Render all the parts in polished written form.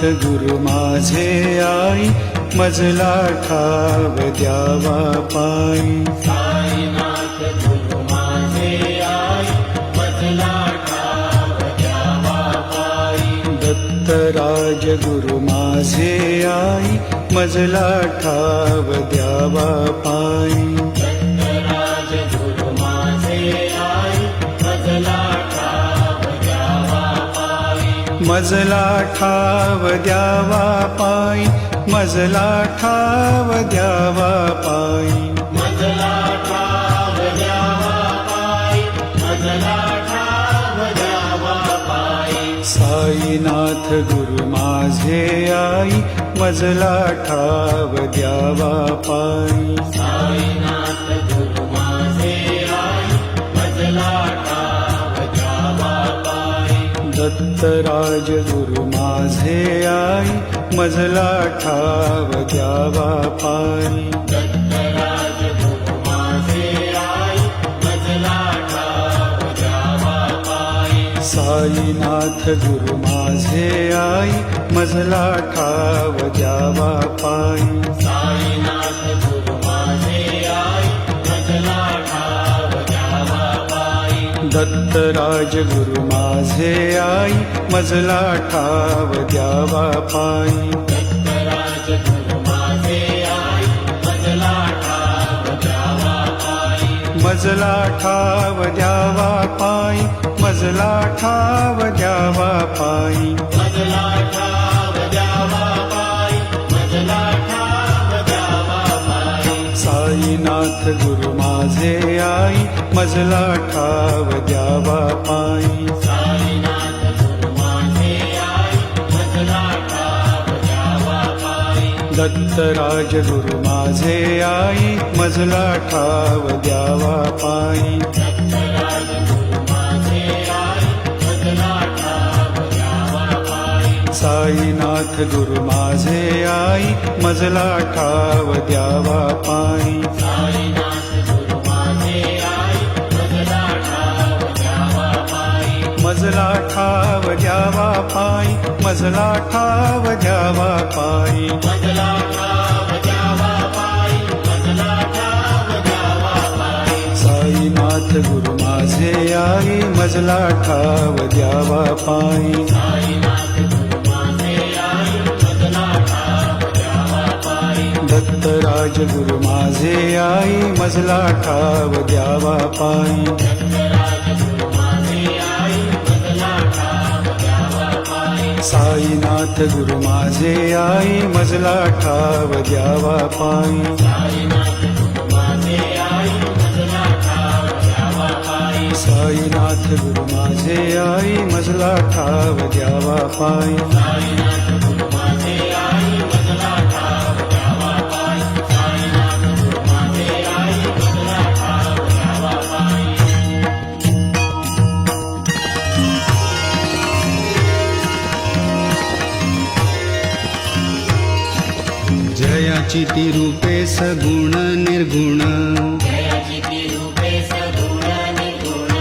गुरु माझे आई, मजला ठाव द्यावा पायी. साईनाथ गुरु माझे आई, मजला ठाव द्यावा पायी. दत्तराज गुरु माझे आई, मजला ठाव द्यावा पायी. दत्तराज गुरु माझे आई, मजला ठाव द्यावा पायी. मजला ठाव द्यावा पायी, मजला ठाव द्यावा पायी. मजला ठाव द्यावा पायी, मजला ठाव द्यावा पायी. साईनाथ गुरु माझे आई, मजला ठाव द्यावा पायी. साईनाथ गुरु माझे आई, मजला ठाव द्यावा पायी. दत्तराज गुरु माझे आई, मजला ठाव द्यावा पायी. दत्तराज गुरु माझे आई, मजला ठाव द्यावा पायी. साईनाथ गुरु माझे आई, मजला ठाव द्यावा पायी. साईनाथ गुरु माझे आई, मजला ठाव द्यावा पायी. दत्तराज गुरु माझे आई, मजला ठाव द्यावा पायी. दत्तराज गुरु माझे आई, मजला ठाव द्यावा पायी. मजला ठाव द्यावा पायी, मजला ठाव द्यावा पायी. मजला ठाव द्यावा पायी, मजला ठाव द्यावा पायी. साईनाथ गुरु माझे आई, मजला ठाव द्यावा पायी. साईनाथ गुरु माझे आई, मजला ठाव द्यावा पायी. दत्तराज गुरु माझे आई, मजला ठाव द्यावा पायी. दत्तराज गुरु माझे आई, मजला ठाव द्यावा पायी. साईनाथ गुरु माझे आई, मजला ठाव द्यावा पायी. साईनाथ गुरु माझे आई, मजला ठाव द्यावा पायी. मजला ठाव द्यावा पायी, मजला ठाव द्यावा पायी. मजला ठाव द्यावा पायी, मजला ठाव द्यावा पायी. साईनाथ गुरु माझे आई, मजला ठाव द्यावा पायी. साईनाथ गुरु माझे आई, मजला ठाव द्यावा पायी. दत्तराज गुरु माझे आई, मजला ठाव द्यावा पायी. दत्तराज गुरु माझे आई, मजला ठाव द्यावा पायी. साईनाथ गुरु माझे आई, मजला ठाव द्यावा पायी. साईनाथ गुरु माझे आई, मजला ठाव द्यावा पायी. साईनाथ गुरु माझे आई, मजला ठाव द्यावा पायी. साईनाथ गुरु माझे आई, मजला ठाव द्यावा पायी. साईनाथ गुरु माझे आई, मजला ठाव द्यावा पायी. जयाची ती रूपे सगुण निर्गुण, जयाची ती रूपे सगुण निर्गुण.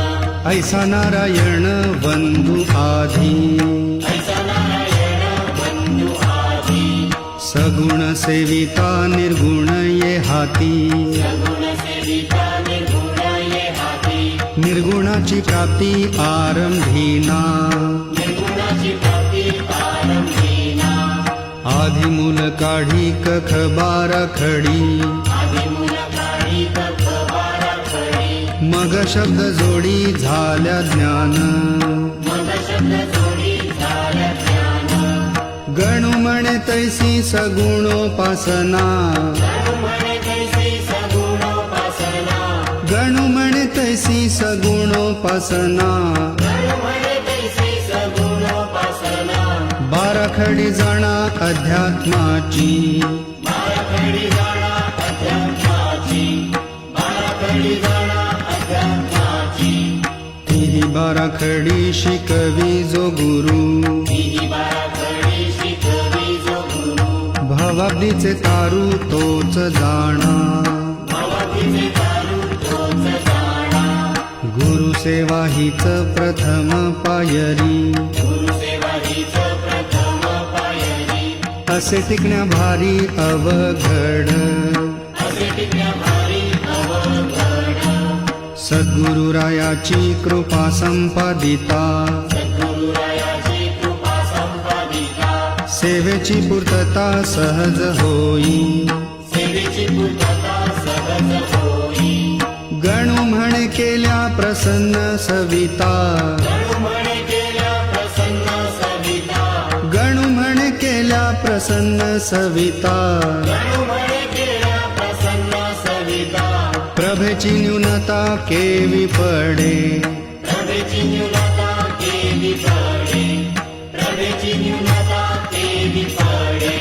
ऐसा नारायण बंधू आधी, ऐसा नारायण बंधू आधी. सगुण सेविता निर्गुण ये हाती. सगुण सेविता निर्गुण ये हाती. निर्गुणाची प्राप्ती आरंभीना, निर्गुणाची प्राप्ती आरंभीना. आधी मूल काढी कख बारा खडी. आधी मूल काढी कख बारा खडी. मग शब्द जोडी झाल्या ज्ञान. मग शब्द जोडी झाल्या ज्ञान. गणू म्हणे तैसी सगुणोपासना. गणु म्हणे तैसी सगुणोपासना. गणू म्हणे तैसी सगुणोपासना. गणु म्हणे तैसी सगुणोपासना. बाराखडी जाणा अध्यात्माची. बाराखडी जाणा अध्यात्माची. बाराखडी जाणा अध्यात्माची. ही बाराखडी शिकवी जो गुरु. ही बाराखडी शिकवी जो गुरु. भवाब्दीचे तारू तोच जाणा. भवाब्दीचे तारू तोच जाणा. गुरु सेवा हीच प्रथम पायरी. गुरुसेवा हीच प्रथम पायरी. असे टिकण्या भारी अवघड असे टिकण्या भारी अवघड सद्गुरुरायाची कृपा संपादिता सद्गुरुरायाची कृपा संपादिता सेवेची पूर्तता सहज होई सेवेची पूर्तता सहज होई गणू म्हणे केल्या प्रसन्न सविता गणू म्हणे केल्या प्रसन्न सविता गणू म्हणे केल्या प्रसन्न सविता गणू म्हणे केल्या प्रसन्न सविता प्रभेची न्यूनता केवी पडे प्रभेची न्यूनता केली पडे प्रभेची न्यूनता केली पडे